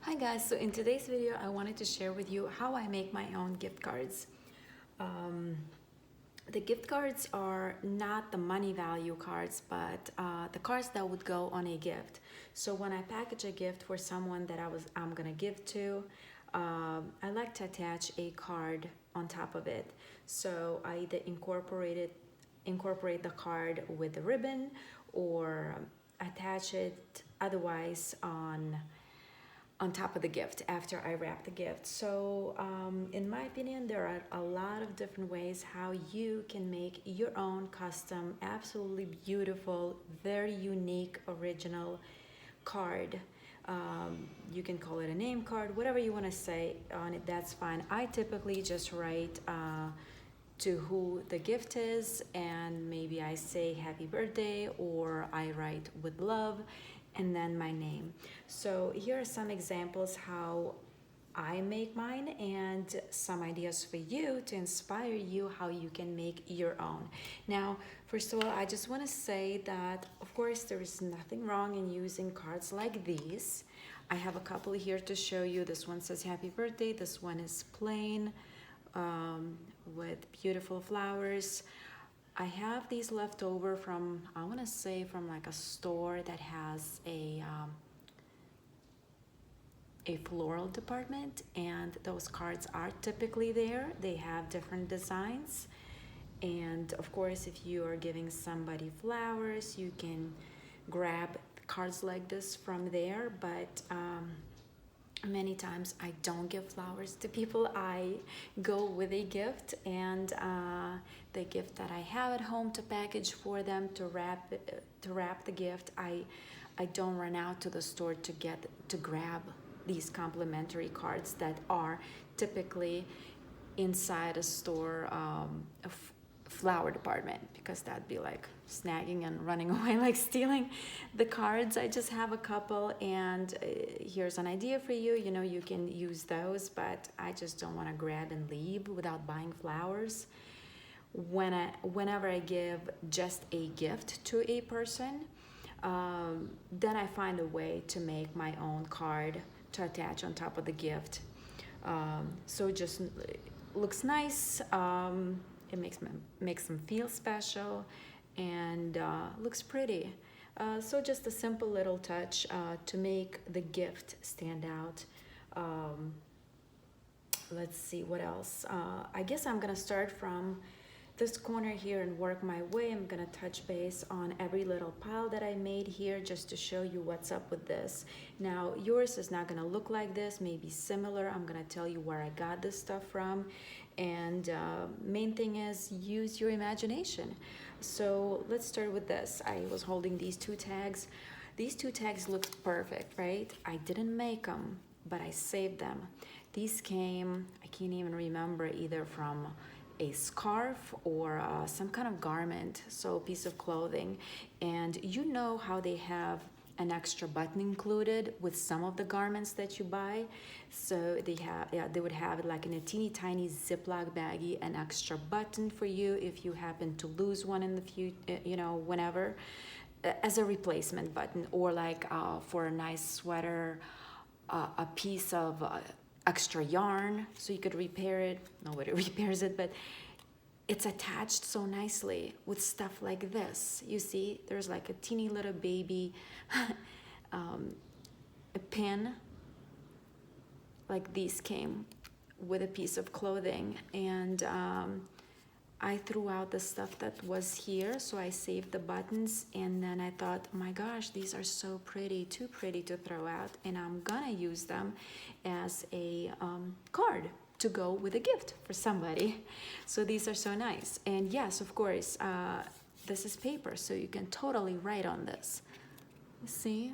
Hi guys, so in today's video I wanted to share with you how I make my own gift cards. Um, the gift cards are not the money value cards, but the cards that would go on a gift. So when I package a gift for someone that I'm gonna give to, I like to attach a card on top of it. So I either incorporate the card with a ribbon or attach it otherwise on top of the gift after I wrap the gift. So in my opinion, there are a lot of different ways how you can make your own custom, absolutely beautiful, very unique, original card. You can call it a name card, whatever you want to say on it, that's fine. I typically just write to who the gift is, and maybe I say happy birthday, or I write with love and then my name. So here are some examples how I make mine and some ideas for you to inspire you how you can make your own. Now, first of all, I just want to say that of course there is nothing wrong in using cards like these. I have a couple here to show you. This one says happy birthday, this one is plain with beautiful flowers. I have these left over from, I want to say, from like a store that has a floral department, and those cards are typically there. They have different designs, and of course if you are giving somebody flowers, you can grab cards like this from there, but many times I don't give flowers to people. I go with a gift, and the gift that I have at home to package for them, to wrap the gift, I don't run out to the store to grab these complimentary cards that are typically inside a store, flower department, because that'd be like snagging and running away, like stealing the cards. I just have a couple, and here's an idea for you. You know, you can use those, but I just don't want to grab and leave without buying flowers. Whenever I give just a gift to a person, then I find a way to make my own card to attach on top of the gift. So it just looks nice. It makes them feel special, and looks pretty. So just a simple little touch to make the gift stand out. Let's see what else. I guess I'm gonna start from this corner here and work my way. I'm gonna touch base on every little pile that I made here just to show you what's up with this. Now yours is not gonna look like this, maybe similar. I'm gonna tell you where I got this stuff from, and main thing is use your imagination. So let's start with this. I was holding these two tags. These two tags look perfect, right? I didn't make them, but I saved them. These came, I can't even remember, either from a scarf or some kind of garment, so a piece of clothing. And you know how they have an extra button included with some of the garments that you buy. So they would have it like in a teeny tiny Ziploc baggie, an extra button for you if you happen to lose one in the future, whenever, as a replacement button, or like for a nice sweater, a piece of extra yarn so you could repair it. Nobody repairs it, but it's attached so nicely with stuff like this. You see, there's like a teeny little baby a pin. Like these came with a piece of clothing, and I threw out the stuff that was here, so I saved the buttons, and then I thought, oh my gosh, these are so pretty, too pretty to throw out, and I'm gonna use them as a card to go with a gift for somebody. So these are so nice. And yes, of course, this is paper, so you can totally write on this. See?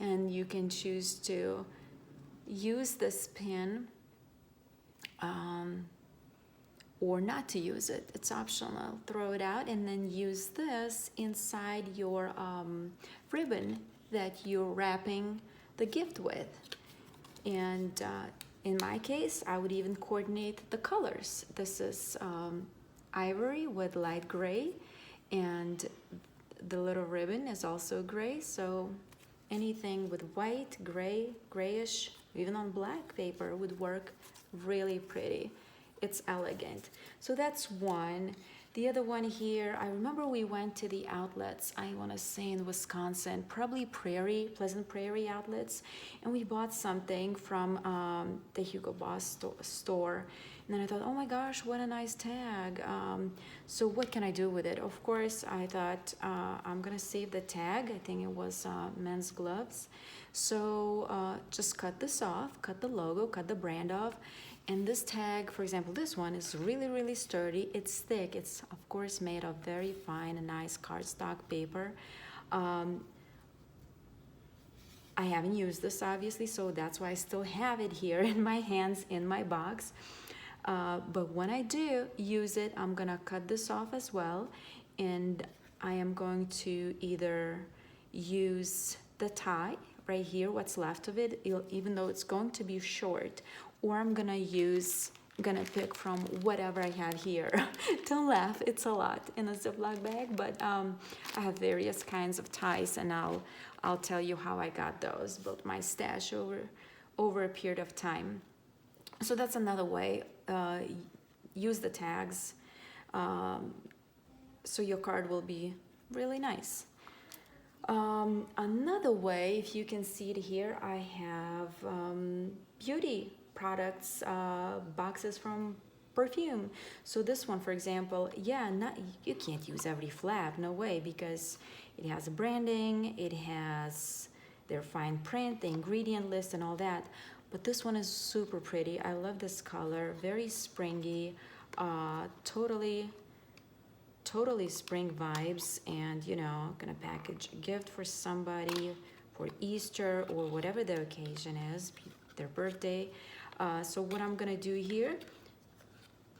And you can choose to use this pen, or not to use it. It's optional. Throw it out and then use this inside your ribbon that you're wrapping the gift with. And in my case, I would even coordinate the colors. This is ivory with light gray, and the little ribbon is also gray. So, anything with white, gray, grayish, even on black paper would work really pretty. It's elegant. So that's one. The other one here, I remember we went to the outlets, I want to say in Wisconsin, probably Pleasant Prairie outlets, and we bought something from the Hugo Boss store. And then I thought, oh my gosh, what a nice tag. So what can I do with it? Of course, I thought I'm going to save the tag. I think it was men's gloves. So just cut this off, cut the logo, cut the brand off. And this tag, for example, this one is really, really sturdy. It's thick. It's, of course, made of very fine and nice cardstock paper. I haven't used this, obviously, so that's why I still have it here in my hands, in my box. But when I do use it, I'm gonna cut this off as well. And I am going to either use the tie right here, what's left of it, even though it's going to be short, or I'm gonna pick from whatever I have here. Don't laugh, it's a lot in a Ziploc bag, but I have various kinds of ties, and I'll tell you how I got those, built my stash over a period of time. So that's another way. Use the tags, so your card will be really nice. Another way, if you can see it here, I have beauty products, boxes from perfume. So this one, for example, you can't use every flap, no way, because it has branding, it has their fine print, the ingredient list and all that. But this one is super pretty. I love this color, very springy, totally spring vibes. And gonna package a gift for somebody for Easter or whatever the occasion is, their birthday. So what I'm gonna do here,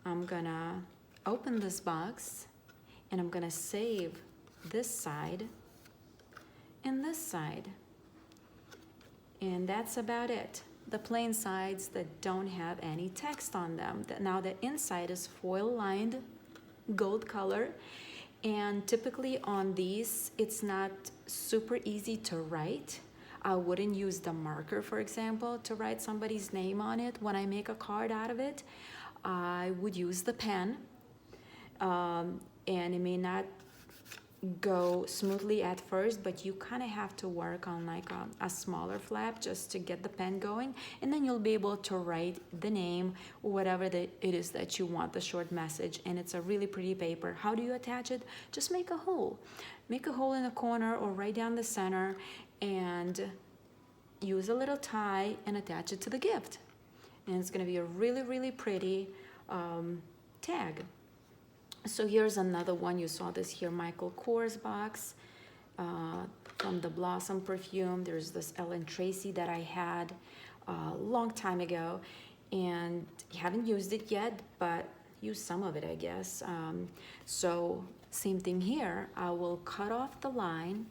I'm gonna open this box and I'm gonna save this side and this side. And that's about it. The plain sides that don't have any text on them. Now the inside is foil lined gold color, and typically on these it's not super easy to write. I wouldn't use the marker, for example, to write somebody's name on it. When I make a card out of it, I would use the pen, and it may not go smoothly at first, but you kind of have to work on like a smaller flap just to get the pen going, and then you'll be able to write the name or whatever it is that you want, the short message. And it's a really pretty paper. How do you attach it? Just make a hole in the corner or right down the center, and use a little tie and attach it to the gift, and it's going to be a really, really pretty tag. So here's another one. You saw this here, Michael Kors box from the Blossom perfume. There's this Ellen Tracy that I had a long time ago, and haven't used it yet, but used some of it, I guess. So same thing here. I will cut off the line,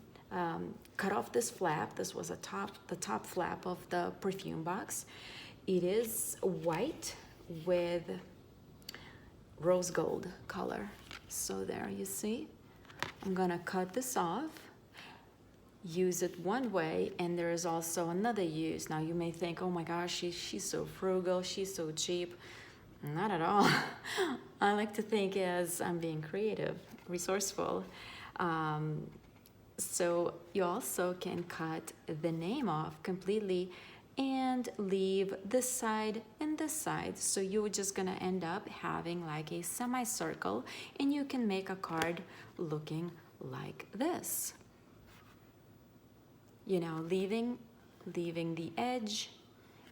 cut off this flap. This was the top flap of the perfume box. It is white with rose gold color. So there you see. I'm gonna cut this off, use it one way, and there is also another use. Now you may think, oh my gosh, she's so frugal, she's so cheap. Not at all. I like to think as I'm being creative, resourceful. So you also can cut the name off completely and leave this side and this side. So you're just gonna end up having like a semicircle, and you can make a card looking like this. Leaving the edge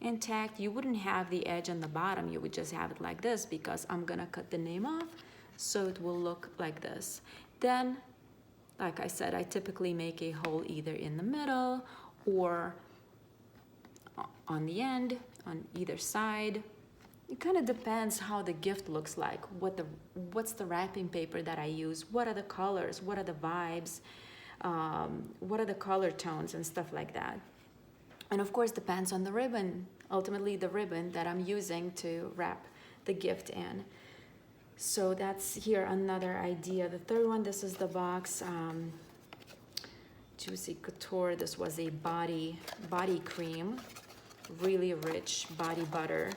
intact. You wouldn't have the edge on the bottom, you would just have it like this, because I'm gonna cut the name off, so it will look like this. Then, like I said, I typically make a hole either in the middle or on the end, on either side. It kind of depends how the gift looks like, what's the wrapping paper that I use, what are the colors, what are the vibes, what are the color tones and stuff like that. And of course depends on the ribbon, ultimately the ribbon that I'm using to wrap the gift in. So that's here another idea. The third one, this is the box Juicy Couture. This was a body cream, really rich body butter.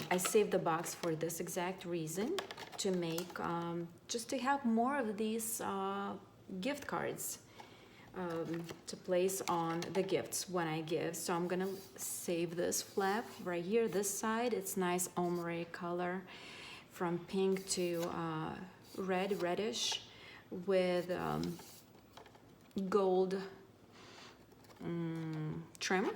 I saved the box for this exact reason, to make, just to have more of these gift cards to place on the gifts when I give. So I'm gonna save this flap right here, this side. It's nice ombre color, from pink to reddish, with gold trim.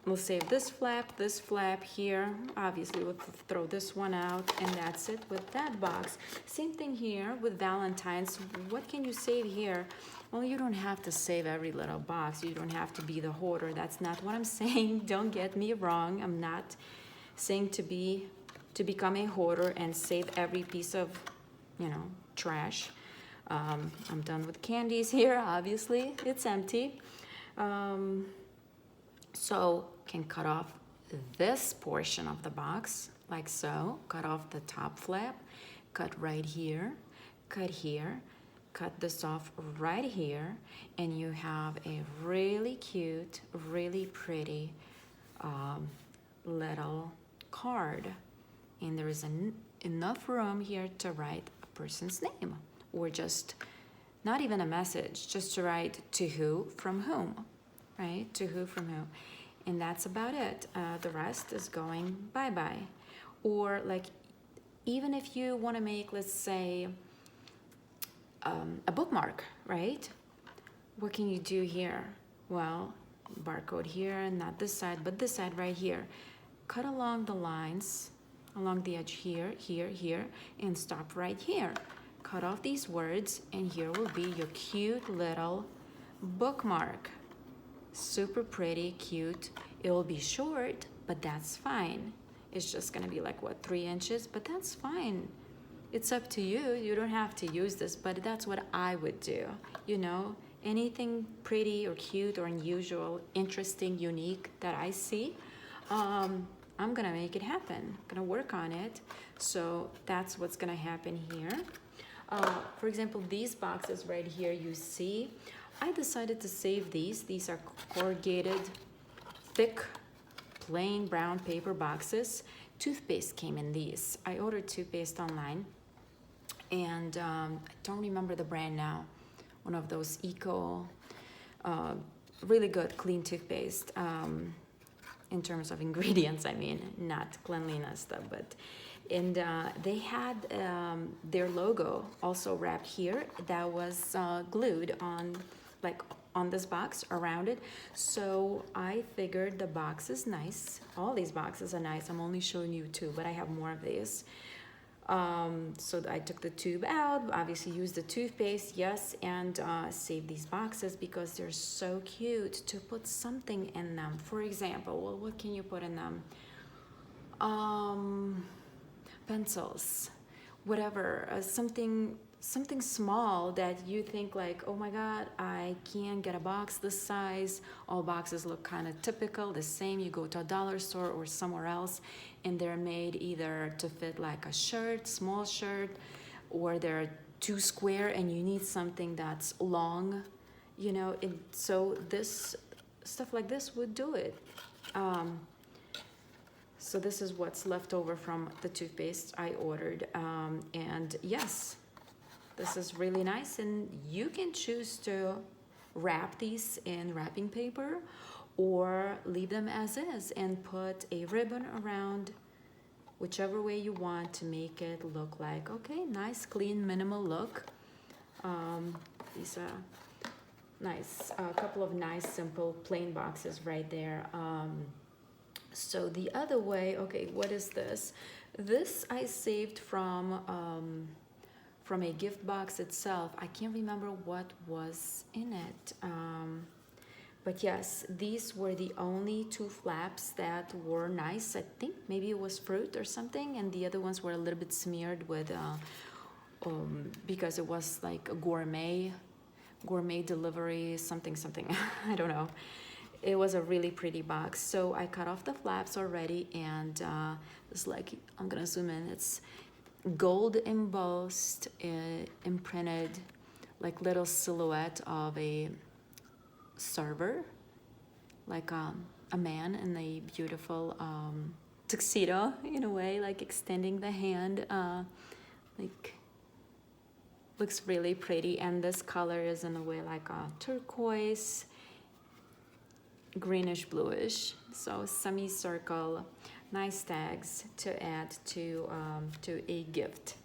We'll save this flap here. Obviously, we'll throw this one out, and that's it with that box. Same thing here with Valentine's. What can you save here? Well, you don't have to save every little box. You don't have to be the hoarder. That's not what I'm saying. Don't get me wrong. I'm not saying to become a hoarder and save every piece of, trash. I'm done with candies here. Obviously, it's empty. So can cut off this portion of the box like so. Cut off the top flap, cut right here, cut here, cut this off right here, and you have a really cute, really pretty little card. And there is enough room here to write a person's name, or just not even a message, just to write to who, from whom, right? To who, from who. And that's about it. The rest is going bye-bye. Or like, even if you want to make, let's say, a bookmark, right? What can you do here? Well, barcode here, and not this side, but this side right here. Cut along the lines, along the edge here, here, here, and stop right here. Cut off these words, and here will be your cute little bookmark. Super pretty, cute. It will be short, but that's fine. It's just gonna be like, what, 3 inches? But that's fine. It's up to you. You don't have to use this, but that's what I would do. Anything pretty or cute or unusual, interesting, unique that I see, I'm gonna make it happen. I'm gonna work on it. So that's what's gonna happen here. For example, these boxes right here, you see, I decided to save these. These are corrugated, thick, plain brown paper boxes. Toothpaste came in these. I ordered toothpaste online, and I don't remember the brand now. One of those eco, really good, clean toothpaste. In terms of ingredients, I mean, not cleanliness stuff, but. And they had their logo also wrapped here that was glued on this box around it. So I figured the box is nice. All these boxes are nice. I'm only showing you 2, but I have more of these. So I took the tube out, obviously used the toothpaste, yes, and saved these boxes because they're so cute to put something in them. For example, well, what can you put in them? Pencils, whatever, something small that you think like, oh my God, I can't get a box this size. All boxes look kind of typical, the same. You go to a dollar store or somewhere else, and they're made either to fit like a shirt, small shirt, or they're too square and you need something that's long, so this stuff like this would do it. So this is what's left over from the toothpaste I ordered. And yes, this is really nice. And you can choose to wrap these in wrapping paper or leave them as is and put a ribbon around, whichever way you want to make it look like, okay, nice, clean, minimal look. These are nice, a couple of nice, simple, plain boxes right there. So the other way, okay, what is this? This I saved from a gift box itself. I can't remember what was in it. But yes, these were the only 2 flaps that were nice. I think maybe it was fruit or something, and the other ones were a little bit smeared with, because it was like a gourmet delivery, something, I don't know. It was a really pretty box. So I cut off the flaps already, and it's like, I'm gonna zoom in, it's gold embossed, imprinted like little silhouette of a server, like a man in a beautiful tuxedo in a way, like extending the hand, like looks really pretty. And this color is in a way like a turquoise, greenish bluish, so semicircle, nice tags to add to a gift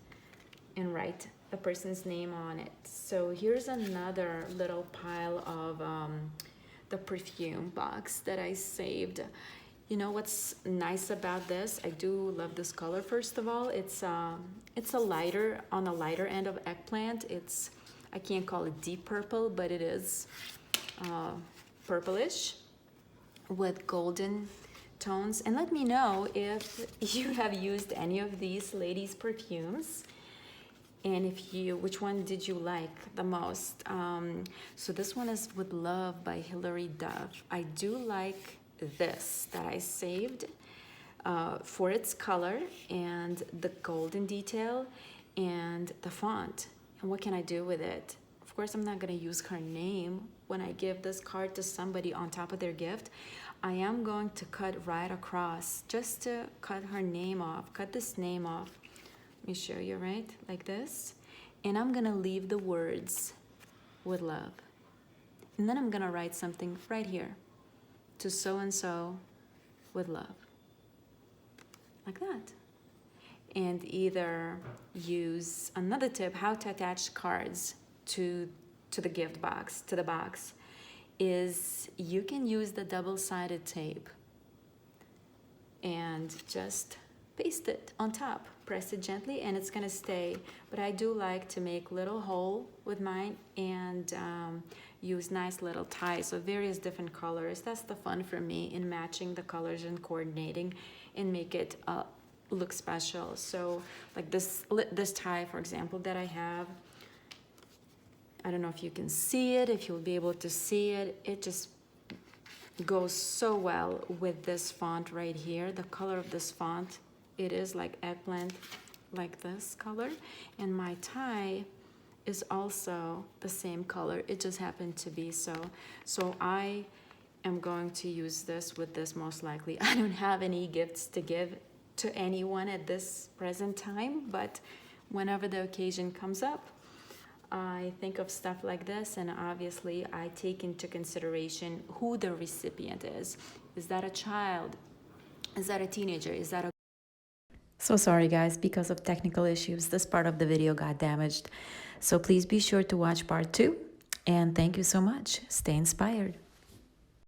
and write the person's name on it. So here's another little pile of the perfume box that I saved. You know what's nice about this? I do love this color. First of all, it's a lighter, on the lighter end of eggplant. It's, I can't call it deep purple, but it is purplish with golden tones. And let me know if you have used any of these ladies' perfumes, and if you, which one did you like the most? So this one is With Love by Hilary Duff. I do like this that I saved for its color and the golden detail and the font. And what can I do with it? Of course, I'm not gonna use her name when I give this card to somebody on top of their gift. I am going to cut right across, just to cut her name off, cut this name off. Let me show you, right? Like this. And I'm gonna leave the words With Love. And then I'm gonna write something right here. To so-and-so with love. Like that. And either use another tip, how to attach cards to the gift box, to the box, is you can use the double-sided tape and just paste it on top. Press it gently and it's gonna stay. But I do like to make little hole with mine and use nice little ties of various different colors. That's the fun for me in matching the colors and coordinating and make it look special. So like this tie, for example, that I have, I don't know if you can see it, if you'll be able to see it. It just goes so well with this font right here. The color of this font, it is like eggplant, like this color. And my tie is also the same color. It just happened to be so. So I am going to use this with this most likely. I don't have any gifts to give to anyone at this present time, but whenever the occasion comes up, I think of stuff like this, and obviously I take into consideration who the recipient is. Is that a child? Is that a teenager? Is that a... So sorry guys, because of technical issues, this part of the video got damaged. So please be sure to watch part 2, and thank you so much. Stay inspired.